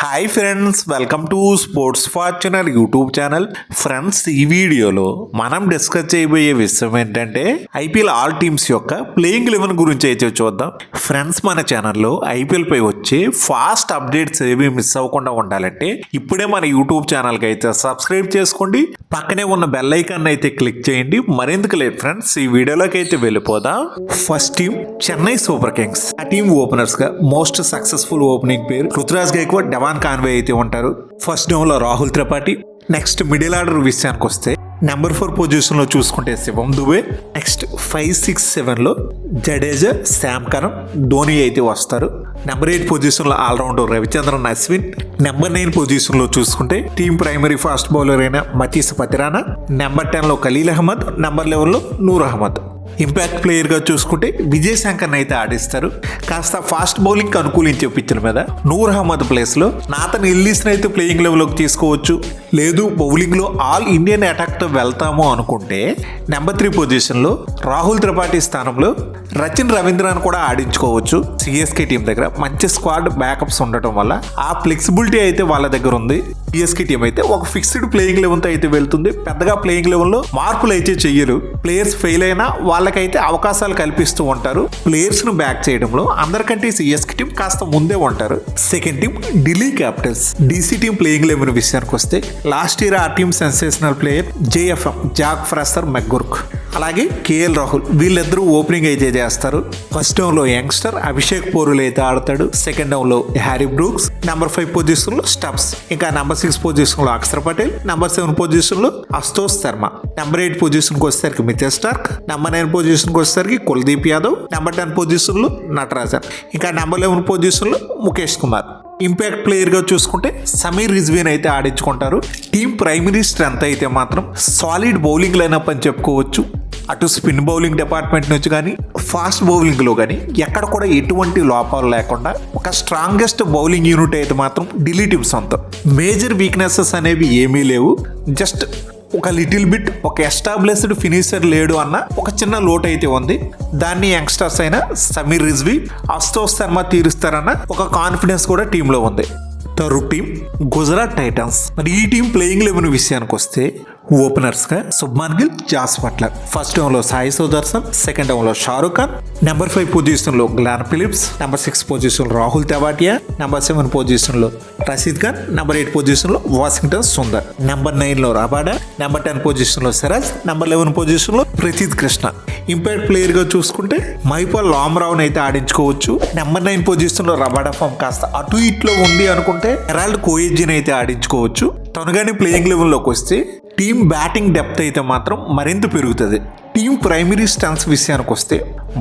Hi friends, welcome to sports Fortuner YouTube channel. Friends, ఈ వీడియోలో మనం డిస్కస్ చేయబోయే విషయం ఏంటంటే ఐపీఎల్ ఆల్ టీమ్స్ యొక్క ప్లేయింగ్ 11 గురించి అయితే చూద్దాం. ఫ్రెండ్స్, మన ఛానల్లో ఐపీఎల్ పై వచ్చే ఫాస్ట్ అప్డేట్స్ ఏవి మిస్ అవ్వకుండా ఉండాలంటే ఇప్పుడే మన యూట్యూబ్ ఛానల్కి అయితే సబ్స్క్రైబ్ చేసుకోండి, పక్కనే ఉన్న బెల్ ఐకాన్ అయితే క్లిక్ చేయండి. మరెందుకు లేదు ఫ్రెండ్స్, ఈ వీడియోలోకి అయితే వెళ్ళిపోదాం. First team Chennai super kings. ఆ టీం ఓపెనర్స్ గా మోస్ట్ సక్సెస్ఫుల్ ఓపెనింగ్ పేరు రుతురాజ్ గైక్వాడ్, డెవాన్ కాన్వే అయితే ఉంటారు. ఫస్ట్ డౌన్ లో Rahul Tripathi. Next middle order విషయానికి వస్తే నెంబర్ 4 పొజిషన్ లో చూసుకుంటే శివం దుబే. నెక్స్ట్ 5, 6, 7 లో జడేజా, శామ్ కరన్, ధోని అయితే వస్తారు. నెంబర్ 8 పొజిషన్ లో allrounder Ravichandran Ashwin. Number 9 position లో చూసుకుంటే టీం ప్రైమరీ ఫాస్ట్ బౌలర్ అయిన మతీస్ పతిరానా. నెంబర్ 10 లో ఖలీల్ అహ్మద్. నెంబర్ 11 లో నూర్ అహ్మద్. ఇంపాక్ట్ ప్లేయర్గా చూసుకుంటే విజయ్ శంకర్ని అయితే ఆడిస్తారు. కాస్త ఫాస్ట్ బౌలింగ్ అనుకూలించే పిచ్చుల మీద నూర్ అహ్మద్ ప్లేస్లో నాథన్ ఎల్లీస్ని అయితే ప్లేయింగ్ లెవెల్లోకి తీసుకోవచ్చు. లేదు బౌలింగ్లో ఆల్ ఇండియన్ అటాక్తో వెళ్తాము అనుకుంటే నెంబర్ 3 పొజిషన్లో రాహుల్ త్రిపాఠి స్థానంలో రచిన్ రవీంద్రన్ కూడా ఆడించుకోవచ్చు. సిఎస్కే టీం దగ్గర మంచి స్క్వాడ్ బ్యాకప్స్ ఉండటం వల్ల ఆ ఫ్లెక్సిబిలిటీ అయితే వాళ్ళ దగ్గర ఉంది. సిఎస్కే టీం అయితే ఒక ఫిక్స్డ్ ప్లేయింగ్ లెవెల్తో అయితే వెళ్తుంది. పెద్దగా ప్లేయింగ్ లెవెల్లో మార్పులు అయితే చెయ్యరు. ప్లేయర్స్ ఫెయిల్ అయినా వాళ్ళకైతే అవకాశాలు కల్పిస్తూ ఉంటారు. ప్లేయర్స్ ను బ్యాక్ చేయడంలో అందరికంటే సిఎస్కే టీం కాస్త ముందే ఉంటారు. Second team Delhi Capitals. DC team playing eleven విషయానికి వస్తే లాస్ట్ ఇయర్ ఆ team sensational player JFM Jake Fraser McGurk, అలాగే కేఎల్ రాహుల్, వీళ్ళిద్దరూ ఓపెనింగ్ అయితే చేస్తారు. ఫస్ట్ డౌన్ లో యంగ్స్టర్ అభిషేక్ పోరుల్ అయితే ఆడతాడు. సెకండ్ డౌన్ లో హ్యారీ బ్రూక్స్. నెంబర్ 5 పొజిషన్ లో స్టబ్స్. ఇంకా నెంబర్ 6 పొజిషన్ లో అక్షర్ పటేల్. నెంబర్ 7 పొజిషన్ లో అశుతోష్ శర్మ. నెంబర్ 8 పొజిషన్ కి వచ్చేసరికి మిచెల్ స్టార్క్. నెంబర్ 9 పొజిషన్ కి వచ్చేసరికి కుల్దీప్ యాదవ్. నెంబర్ 10 పొజిషన్ లో నటరాజన్. ఇంకా నెంబర్ 11 పొజిషన్ లో ముఖేష్ కుమార్. ఇంపాక్ట్ ప్లేయర్ గా చూసుకుంటే సమీర్ రిజ్వీన్ అయితే ఆడించుకుంటారు. టీం ప్రైమరీ స్ట్రెంత్ అయితే మాత్రం సాలిడ్ బౌలింగ్ లైనప్ అని చెప్పుకోవచ్చు. అటు స్పిన్ బౌలింగ్ డిపార్ట్మెంట్ నుంచి కానీ ఫాస్ట్ బౌలింగ్ లో కానీ ఎక్కడ కూడా ఎటువంటి లోపాలు లేకుండా ఒక స్ట్రాంగెస్ట్ బౌలింగ్ యూనిట్ అయితే మాత్రం ఢిల్లీ టీం సొంతం. మేజర్ వీక్నెసెస్ అనేవి ఏమీ లేవు. జస్ట్ ఒక లిటిల్ బిట్ ఒక ఎస్టాబ్లిష్డ్ ఫినిషర్ లేడు అన్న ఒక చిన్న లోటు అయితే ఉంది. దాన్ని యంగ్స్టర్స్ అయిన సమీర్ రిజ్వీ, అశుతోష్ శర్మ తీరుస్తారన్న ఒక కాన్ఫిడెన్స్ కూడా టీంలో ఉంది. Third team Gujarat titans. మరి ఈ టీం ప్లేయింగ్ 11 విషయానికి వస్తే ఓపెనర్స్ గా Shubman Gill, Jos Buttler. First down లో సాయి సుదర్శన్. సెకండ్ డౌన్ లో షారుఖ్ ఖాన్. నెంబర్ 5 పొజిషన్ లో గ్లాన్ ఫిలిప్స్. నెంబర్ 6 పొజిషన్ లో రాహుల్ తెవాటియా. నెంబర్ 7 పొజిషన్ లో రషీద్ ఖాన్. నెంబర్ 8 పొజిషన్ లో వాషింగ్టన్ సుందర్. నెంబర్ 9 లో రబాడా. నెంబర్ 10 పొజిషన్ లో సిరాజ్. నెంబర్ 11 పొజిషన్ లో ప్రసిద్ కృష్ణ. ఇంపాక్ట్ ప్లేయర్ గా చూసుకుంటే మైపాల్ లామ్రావుని అయితే ఆడించుకోవచ్చు. నెంబర్ 9 పొజిషన్ లో రబాడా ఫామ్ కాస్త అటు ఇట్లో ఉంది అనుకుంటే హెరాల్డ్ కోయేజిన్ అయితే ఆడించుకోవచ్చు. తనుగాని ప్లేయింగ్ లెవెల్ లోకి వస్తే టీం బ్యాటింగ్ డెప్త్ అయితే మాత్రం మరింత పెరుగుతుంది. టీం ప్రైమరీ స్టాన్స్ విషయానికి వస్తే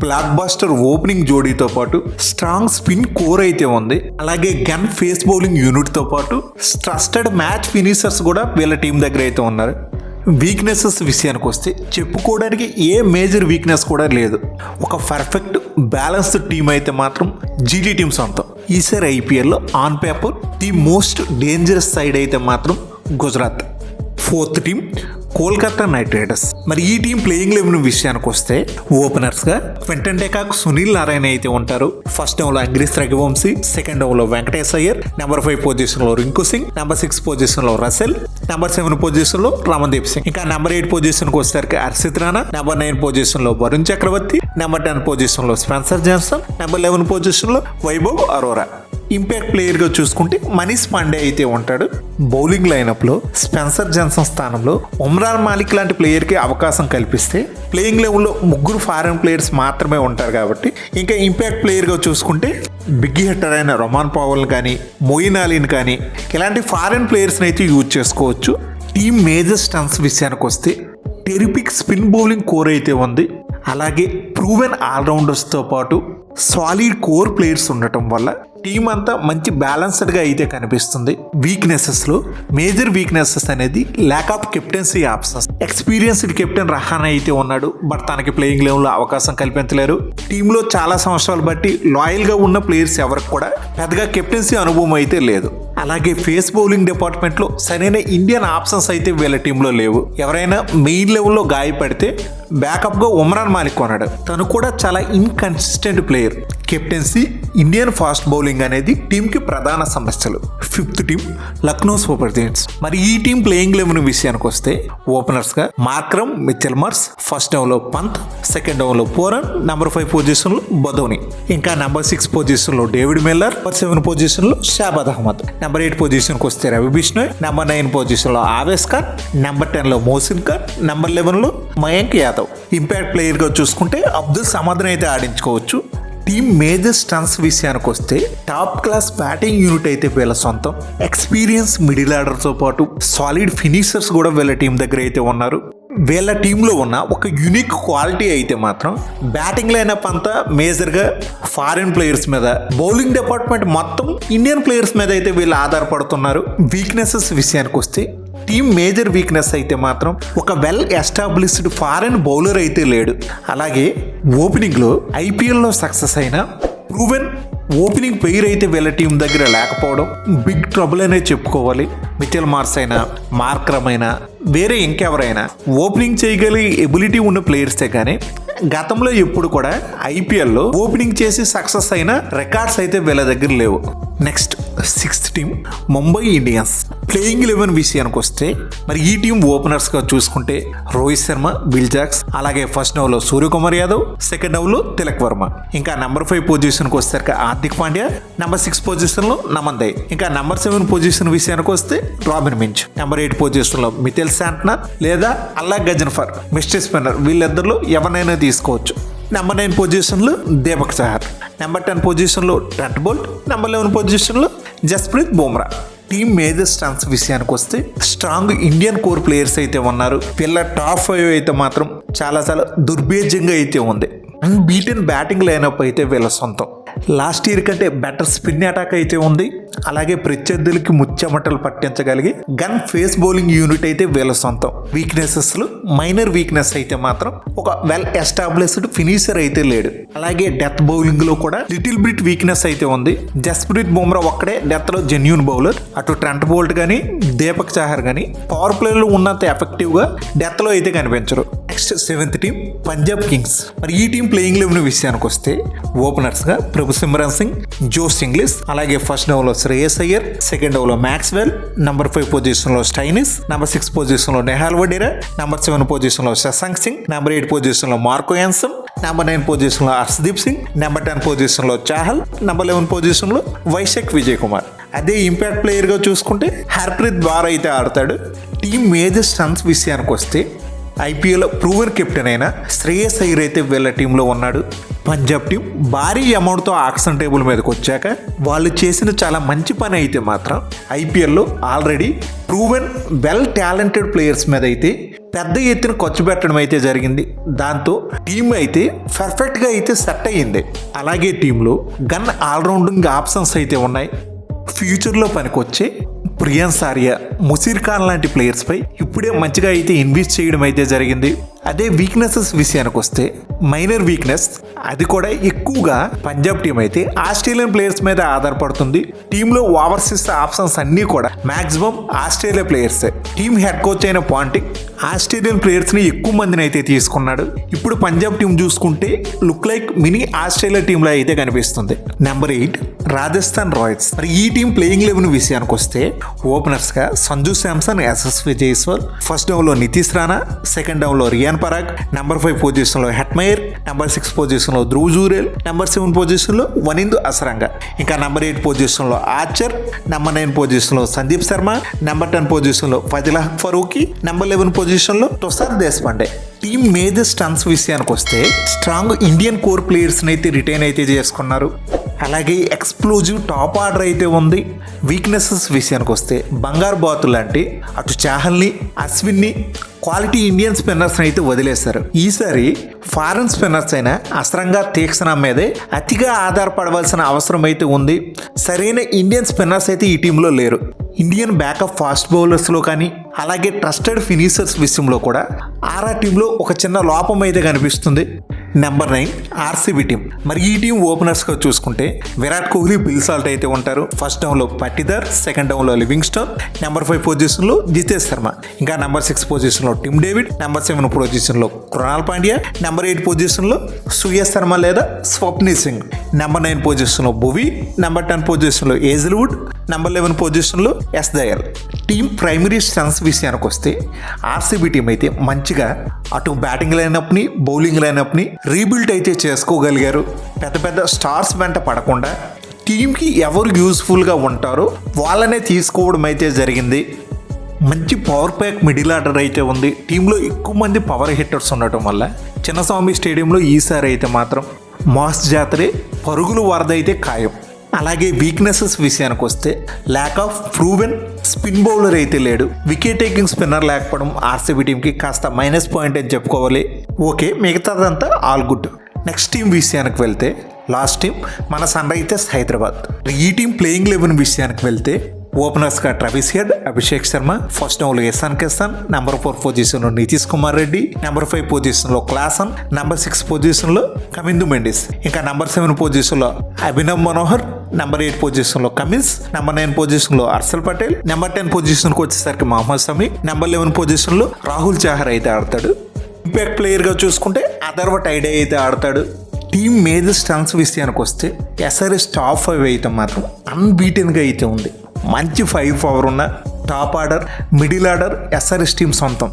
బ్లాక్ బాస్టర్ ఓపెనింగ్ జోడీతో పాటు స్ట్రాంగ్ స్పిన్ కోర్ అయితే ఉంది. అలాగే గన్ ఫేస్ బౌలింగ్ యూనిట్ తో పాటు ట్రస్టెడ్ మ్యాచ్ ఫినిషర్స్ కూడా వీళ్ళ టీం దగ్గర అయితే ఉన్నారు. వీక్నెసెస్ విషయానికి వస్తే చెప్పుకోవడానికి ఏ మేజర్ వీక్నెస్ కూడా లేదు. ఒక పర్ఫెక్ట్ బ్యాలెన్స్డ్ టీం అయితే మాత్రం జీటీ టీం సొంతం. ఈసారి ఐపీఎల్లో on paper the most dangerous side అయితే మాత్రం Gujarat. Fourth team Kolkata night riders. మరి ఈ టీం ప్లేయింగ్ 11 విషయానికి వస్తే ఓపెనర్స్ గా క్వింటన్ డెకాక్, సునీల్ నారాయణ అయితే ఉంటారు. ఫస్ట్ డౌన్ లో అంగ్రీస్ రఘువంశీ. సెకండ్ డౌన్ లో వెంకటేష్ అయ్యర్. నెంబర్ 5 పొజిషన్ లో రింకు సింగ్. నెంబర్ 6 పొజిషన్ లో రసెల్. నెంబర్ 7 పొజిషన్ లో రమన్దీప్ సింగ్. ఇంకా నెంబర్ 8 పొజిషన్ కి వచ్చేసరికి హర్షిత్ రాణా. నెంబర్ 9 పొజిషన్ లో వరుణ్ చక్రవర్తి. నెంబర్ 10 పొజిషన్ లో స్పెన్సర్ జాన్సన్. నెంబర్ 11 పొజిషన్ లో వైభవ్ అరోరా. ఇంపాక్ట్ ప్లేయర్ గా చూసుకుంటే మనీష్ పాండే అయితే ఉంటాడు. బౌలింగ్ లైనప్ లో స్పెన్సర్ జాన్సన్ స్థానంలో ఉమ్రాన్ మాలిక్ లాంటి ప్లేయర్ కి అవకాశం కల్పిస్తే ప్లేయింగ్ లెవెల్లో 3 ఫారెన్ ప్లేయర్స్ మాత్రమే ఉంటారు కాబట్టి ఇంకా ఇంపాక్ట్ ప్లేయర్ గా చూసుకుంటే బిగ్ హిట్టర్ అయిన రొమాన్ పావెల్ కానీ మోయిన్ అలీని కానీ ఇలాంటి ఫారెన్ ప్లేయర్స్ని అయితే యూజ్ చేసుకోవచ్చు. టీమ్ మేజర్ స్టన్స్ విషయానికి వస్తే టెరిపిక్ స్పిన్ బౌలింగ్ కోర్ అయితే ఉంది. అలాగే ప్రూవెన్ ఆల్రౌండర్స్తో పాటు సాలిడ్ కోర్ ప్లేయర్స్ ఉండటం వల్ల టీం అంతా మంచి బ్యాలెన్స్డ్గా అయితే కనిపిస్తుంది. వీక్నెసెస్లో మేజర్ వీక్నెసెస్ అనేది lack of captaincy options. Experienced captain Rahane అయితే ఉన్నాడు, బట్ తనకి ప్లేయింగ్ లెవెల్లో అవకాశం కల్పించలేరు. టీంలో చాలా సంవత్సరాలు బట్టి లాయల్గా ఉన్న ప్లేయర్స్ ఎవరికి కూడా పెద్దగా కెప్టెన్సీ అనుభవం అయితే లేదు. అలాగే ఫేస్ బౌలింగ్ డిపార్ట్మెంట్లో సరైన ఇండియన్ ఆప్షన్స్ అయితే వీళ్ళ టీంలో లేవు. ఎవరైనా మెయిన్ లెవెల్లో గాయపడితే బ్యాకప్ గా ఉమ్రాన్ మాలిక్ కొన్నాడు. తను కూడా చాలా inconsistent player. Captaincy, Indian fast bowling అనేది టీమ్ కి ప్రధాన సమస్యలు. 5th team Lucknow super Giants. మరి ఈ టీం ప్లేయింగ్ 11 విషయానికి వస్తే ఓపెనర్స్ గా Markram, Mitchell Marsh, first down లో పంత్, సెకండ్ డౌన్ లో పోరన్, నెంబర్ 5 పొజిషన్ లో బదోని, ఇంకా నెంబర్ 6 పొజిషన్ లో డేవిడ్ మిల్లర్, నెంబర్ 7 పొజిషన్ లో షాబాద్ అహ్మద్, నెంబర్ 8 పొజిషన్ కి వస్తే రవి బిష్ణోయ్, నెంబర్ 9 పొజిషన్ లో ఆవేస్ ఖాన్, నెంబర్ 10 లో మోసిన్ ఖాన్, నెంబర్ 11 లో మయాంక్ యాదవ్. ఇంపాక్ట్ ప్లేయర్ గా చూసుకుంటే అబ్దుల్ సమద్ అయితే ఆడించుకోవచ్చు. టీమ్ మేజర్ స్ట్రెంగ్స్ విషయానికి వస్తే టాప్ క్లాస్ బ్యాటింగ్ యూనిట్ అయితే వీళ్ళ సొంతం. ఎక్స్పీరియన్స్ మిడిల్ ఆర్డర్తో పాటు సాలిడ్ ఫినిషర్స్ కూడా వీళ్ళ టీం దగ్గర అయితే ఉన్నారు. వీళ్ళ టీంలో ఉన్న ఒక యూనిక్ క్వాలిటీ అయితే మాత్రం బ్యాటింగ్ లైనప్ అంతా మేజర్గా ఫారిన్ ప్లేయర్స్ మీద, బౌలింగ్ డిపార్ట్మెంట్ మొత్తం ఇండియన్ ప్లేయర్స్ మీద అయితే వీళ్ళు ఆధారపడుతున్నారు. వీక్నెసెస్ విషయానికి వస్తే టీమ్ మేజర్ వీక్నెస్ అయితే మాత్రం ఒక వెల్ ఎస్టాబ్లిష్డ్ ఫారెన్ బౌలర్ అయితే లేడు. అలాగే ఓపెనింగ్లో ఐపీఎల్లో సక్సెస్ అయిన ప్రూవెన్ ఓపెనింగ్ పెయిర్ అయితే వీళ్ళ టీం దగ్గర లేకపోవడం బిగ్ ట్రబుల్ అనే చెప్పుకోవాలి. మిచెల్ మార్ష్ అయినా, మార్క్రమ్ అయినా, వేరే ఇంకెవరైనా ఓపెనింగ్ చేయగలిగే ఎబిలిటీ ఉన్న ప్లేయర్సే కానీ గతంలో ఎప్పుడు కూడా ఐపీఎల్లో ఓపెనింగ్ చేసి సక్సెస్ అయిన రికార్డ్స్ అయితే వీళ్ళ దగ్గర లేవు. Next 6th team Mumbai Indians. Playing 11 విషయానికి వస్తే మరి ఈ టీం ఓపెనర్స్ గా చూసుకుంటే రోహిత్ శర్మ, బిల్ జాక్స్, అలాగే ఫస్ట్ డౌన్ లో సూర్యకుమార్ యాదవ్, సెకండ్ డౌన్ లో తిలక్ వర్మ, ఇంకా నెంబర్ 5 పొజిషన్ కి వస్తే హార్దిక్ పాండ్యా, నెంబర్ 6 పొజిషన్ లో నమన్ దై, ఇంకా నెంబర్ 7 పొజిషన్ విషయానికి వస్తే రాబిన్ మించ్, నెంబర్ 8 పొజిషన్ లో మిచెల్ శాంట్నర్ లేదా అల్లా గజన్ఫర్ మిస్టర్ స్పిన్నర్, వీళ్ళిద్దరిలో ఎవరినైనా తీసుకోవచ్చు. నెంబర్ 9 పొజిషన్లో దీపక్ చహర్, నెంబర్ 10 పొజిషన్లో ట్రెంట్ బోల్ట్, నెంబర్ 11 పొజిషన్లో Jasprit Bumrah. Team major strengths విషయానికి వస్తే స్ట్రాంగ్ ఇండియన్ కోర్ ప్లేయర్స్ అయితే ఉన్నారు. వీళ్ళ టాప్ 5 అయితే మాత్రం చాలా దుర్భేద్యంగా అయితే ఉంది. అన్బీటెన్ బ్యాటింగ్ లైనప్ అయితే వీళ్ళ సొంతం. లాస్ట్ ఇయర్ కంటే బెటర్ స్పిన్ అటాక్ అయితే ఉంది. అలాగే ప్రత్యర్థులకి ముచ్చెమటలు పట్టించగలిగే గన్ ఫేస్ బౌలింగ్ యూనిట్ అయితే వీళ్ళ సొంతం. వీక్నెసెస్లో మైనర్ వీక్నెస్ అయితే మాత్రం ఒక వెల్ ఎస్టాబ్లిష్డ్ ఫినిషర్ అయితే లేడు. అలాగే డెత్ బౌలింగ్ లో కూడా లిటిల్ బిట్ వీక్నెస్ అయితే ఉంది. జస్ప్రీత్ బుమ్రా ఒక్కడే డెత్ లో జెన్యూన్ బౌలర్. అటు ట్రెంట్ బోల్ట్ కానీ, దీపక్ చహర్ కానీ పవర్ ప్లే లో ఉన్నంత ఎఫెక్టివ్ గా డెత్ లో అయితే కనిపించరు. Next 7th team Punjab Kings. మరి ఈ టీం ప్లేయింగ్ 11 విషయానికి వస్తే ఓపెనర్స్ గా ప్రభు సిమ్రాన్ సింగ్, జోస్ ఇంగ్లీష్, అలాగే ఫస్ట్ డౌన్ లో శ్రేయస్ అయ్యర్, సెకండ్ డౌన్ లో మ్యాక్స్వెల్, నెంబర్ 5 పొజిషన్ లో స్టైనిస్, నెంబర్ 6 పొజిషన్ లో నెహాల్ వడేరా, నెంబర్ 7 పొజిషన్ లో శశాంక్ సింగ్, నెంబర్ 8 పొజిషన్ లో మార్కో యాన్సన్, నెంబర్ 9 పొజిషన్ లో హర్షదీప్ సింగ్, నెంబర్ 10 పొజిషన్ లో చాహల్, నెంబర్ 11 పొజిషన్ లో వైశాఖ్ విజయ్ కుమార్. అదే ఇంపాక్ట్ ప్లేయర్ గా చూసుకుంటే హర్ప్రీత్ బార్ అయితే ఆడతాడు. టీమ్ మేజర్ స్ట్రెంగ్స్ విషయానికి వస్తే ఐపీఎల్ ప్రూవెన్ కెప్టెన్ అయిన శ్రేయస్ అయ్యర్ అయితే వీళ్ళ టీంలో ఉన్నాడు. పంజాబ్ టీం భారీ అమౌంట్తో ఆక్షన్ టేబుల్ మీదకి వచ్చాక వాళ్ళు చేసిన చాలా మంచి పని అయితే మాత్రం ఐపీఎల్లో already proven well talented players మీద అయితే పెద్ద ఎత్తున ఖర్చు పెట్టడం అయితే జరిగింది. దాంతో టీం అయితే పర్ఫెక్ట్గా అయితే సెట్ అయ్యింది. అలాగే టీంలో గన్ ఆల్రౌండింగ్ ఆప్షన్స్ అయితే ఉన్నాయి. ఫ్యూచర్లో పనికొచ్చే ప్రియాన్స్ ఆర్యా, ముసీర్ ఖాన్ లాంటి ప్లేయర్స్ పై ఇప్పుడే మంచిగా అయితే ఇన్వెస్ట్ చేయడం అయితే జరిగింది. అదే వీక్నెసెస్ విషయానికి వస్తే మైనర్ వీక్నెస్, అది కూడా ఎక్కువగా పంజాబ్ టీం అయితే ఆస్ట్రేలియన్ ప్లేయర్స్ మీద ఆధారపడుతుంది. టీంలో ఓవర్సీస్ ఆప్షన్స్ అన్నీ కూడా maximum Australia players. Team head coach అయిన పాంటింగ్ ఆస్ట్రేలియన్ ప్లేయర్స్ ని ఎక్కువ మందిని అయితే తీసుకున్నాడు. ఇప్పుడు పంజాబ్ టీం చూసుకుంటే లుక్ లైక్ మినీ ఆస్ట్రేలియా టీంలో అయితే కనిపిస్తుంది. Number 8 Rajasthan Royals. మరి ఈ టీం ప్లేయింగ్ 11 విషయానికి వస్తే ఓపెనర్స్ గా సంజు శాంసన్, యశస్వి జైస్వాల్, ఫస్ట్ డౌన్ లో నితీష్ రాణా, సెకండ్ డౌన్ లో రియాన్ పరాగ్, నెంబర్ 5 పొజిషన్ లో హెట్మయర్, నెంబర్ 6 పొజిషన్ లో ధ్రువ్ జూరేల్, నెంబర్ 7 పొజిషన్ లో వనిందు అసరంగా, ఇంకా నెంబర్ 8 పొజిషన్ లో ఆర్చర్, నెంబర్ 9 పొజిషన్ లో సందీప్ శర్మ, నెంబర్ 10 పొజిషన్ లో ఫజిల్ హక్ ఫరూకీ, నెంబర్ 11 పొజిషన్ లో Tushar Deshpande. Team major stunts విషయానికి వస్తే స్ట్రాంగ్ ఇండియన్ కోర్ ప్లేయర్స్ అయితే రిటైన్ అయితే చేసుకున్నారు. అలాగే ఎక్స్ప్లోజివ్ టాప్ ఆర్డర్ అయితే ఉంది. వీక్నెసెస్ విషయానికి వస్తే బంగారు బాతు లాంటి అటు చాహల్ని, అశ్విన్ని క్వాలిటీ ఇండియన్ స్పిన్నర్స్ అయితే వదిలేశారు. ఈసారి ఫారెన్ స్పిన్నర్స్ అయినా అసరంగా తీక్షణ మీదే అతిగా ఆధారపడవలసిన అవసరం అయితే ఉంది. సరైన ఇండియన్ స్పిన్నర్స్ అయితే ఈ టీంలో లేరు. ఇండియన్ బ్యాకప్ ఫాస్ట్ బౌలర్స్లో కానీ అలాగే ట్రస్టెడ్ ఫినిషర్స్ విషయంలో కూడా ఆర్ఆర్ టీంలో ఒక చిన్న లోపం అయితే కనిపిస్తుంది. Number 9 RCB team. మరి ఈ టీం ఓపెనర్స్ గా చూసుకుంటే విరాట్ కోహ్లీ, బిల్ సాల్ట్ అయితే ఉంటారు. ఫస్ట్ డౌన్ లో పట్టిదార్, సెకండ్ డౌన్ లో లివింగ్స్టోన్, నెంబర్ 5 పొజిషన్ లో జితేష్ శర్మ, ఇంకా నెంబర్ 6 పొజిషన్ లో టిమ్ డేవిడ్, నెంబర్ 7 పొజిషన్ లో కృణాల్ పాండ్యా, నెంబర్ 8 పొజిషన్ లో సుయస్ శర్మ లేదా స్వప్నీ సింగ్, నెంబర్ 9 పొజిషన్ లో భువి, నెంబర్ 10 పొజిషన్ లో ఏజిల్వుడ్, నెంబర్ 11 పొజిషన్ లో S Dayal. Team primary strengths విషయానికి వస్తే ఆర్సీబీ టీం అయితే మంచిగా అటు బ్యాటింగ్ లైనప్ ని, బౌలింగ్ లైనప్ ని రీబిల్డ్ అయితే చేసుకోగలిగారు. పెద్ద పెద్ద స్టార్స్ వెంట పడకుండా టీంకి ఎవరు యూస్ఫుల్గా ఉంటారో వాళ్ళనే తీసుకోవడం అయితే జరిగింది. మంచి పవర్ ప్యాక్ మిడిల్ ఆర్డర్ అయితే ఉంది. టీంలో ఎక్కువ మంది పవర్ హిట్టర్స్ ఉండటం వల్ల చిన్నస్వామి స్టేడియంలో ఈసారి అయితే మాత్రం మాస్ జాతరే, పరుగుల వరద అయితే ఖాయం. అలాగే వీక్నెసెస్ విషయానికి వస్తే lack of proven spin bowler అయితే లేడు. వికెట్ టేకింగ్ స్పిన్నర్ లేకపోవడం ఆర్సీబీ టీంకి కాస్త మైనస్ పాయింట్ అని చెప్పుకోవాలి. ఓకే, మిగతాదంతా ఆల్ గుడ్. నెక్స్ట్ టీం విషయానికి వెళ్తే లాస్ట్ టీం మన సన్ రైజర్స్ హైదరాబాద్. ఈ టీం ప్లేయింగ్ 11 విషయానికి వెళ్తే ఓపెనర్స్గా Travis Head, Abhishek Sharma, first డౌన్లో ఇషాన్ కిషన్, నెంబర్ 4 పొజిషన్లో నితీష్ కుమార్ రెడ్డి, నెంబర్ 5 పొజిషన్లో క్లాసన్, నెంబర్ 6 పొజిషన్లో కమిందు మెండిస్, ఇంకా నెంబర్ 7 పొజిషన్లో అభినవ్ మనోహర్, నెంబర్ 8 పొజిషన్లో కమిన్స్, నెంబర్ 9 పొజిషన్లో హర్షల్ పటేల్, నెంబర్ 10 పొజిషన్కి వచ్చేసరికి మహమ్మద్ షమి, నెంబర్ 11 పొజిషన్లో రాహుల్ చహర్ అయితే ఆడతాడు. ఇంపాక్ట్ ప్లేయర్గా చూసుకుంటే అథర్వ టైడే అయితే ఆడతాడు. టీం మేజర్ స్ట్రెంగ్స్ విషయానికి వస్తే ఎస్ఆర్ఎస్ టాప్ 5 అయితే మాత్రం అన్బీటెన్గా అయితే ఉంది. మంచి 5 పవర్ ఉన్న top order, middle order SRS team సొంతం.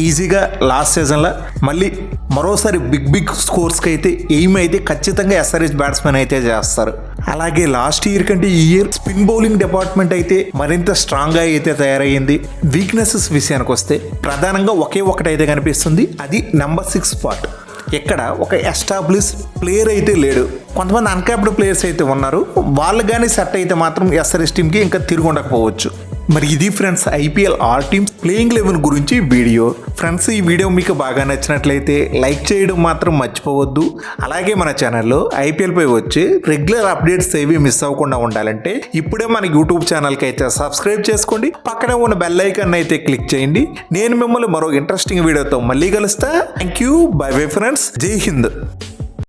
ఈజీగా లాస్ట్ సీజన్లో మళ్ళీ మరోసారి బిగ్ స్కోర్స్కి అయితే ఎయిమ్ అయితే ఖచ్చితంగా ఎస్ఆర్ఎస్ బ్యాట్స్మెన్ అయితే చేస్తారు. అలాగే లాస్ట్ ఇయర్ కంటే ఈ ఇయర్ స్పిన్ బౌలింగ్ డిపార్ట్మెంట్ అయితే మరింత స్ట్రాంగ్గా అయితే తయారయ్యింది. వీక్నెసెస్ విషయానికి వస్తే ప్రధానంగా ఒకే ఒకటైతే కనిపిస్తుంది, అది నెంబర్ 6 స్పాట్. ఇక్కడ ఒక ఎస్టాబ్లిష్ ప్లేయర్ అయితే లేడు. కొంతమంది అన్క్యాప్డ్ ప్లేయర్స్ అయితే ఉన్నారు. వాళ్ళు కానీ సెట్ అయితే మాత్రం ఎస్ఆర్ఎస్ టీంకి ఇంకా తిరిగి ఉండకపోవచ్చు. మరి ఇది friends IPL all teams playing 11 గురించి వీడియో. ఫ్రెండ్స్, ఈ వీడియో మీకు బాగా నచ్చినట్లయితే లైక్ చేయడం మాత్రం మర్చిపోవద్దు. అలాగే మన ఛానల్లో ఐపీఎల్ పై వచ్చి రెగ్యులర్ అప్డేట్స్ ఏవి మిస్ అవ్వకుండా ఉండాలంటే ఇప్పుడే మన యూట్యూబ్ ఛానల్కి అయితే సబ్స్క్రైబ్ చేసుకోండి. పక్కనే ఉన్న బెల్ ఐకాన్ అయితే క్లిక్ చేయండి. నేను మిమ్మల్ని మరో ఇంట్రెస్టింగ్ వీడియోతో మళ్ళీ కలుస్తా. Thank you, by bye friends, జై హింద్.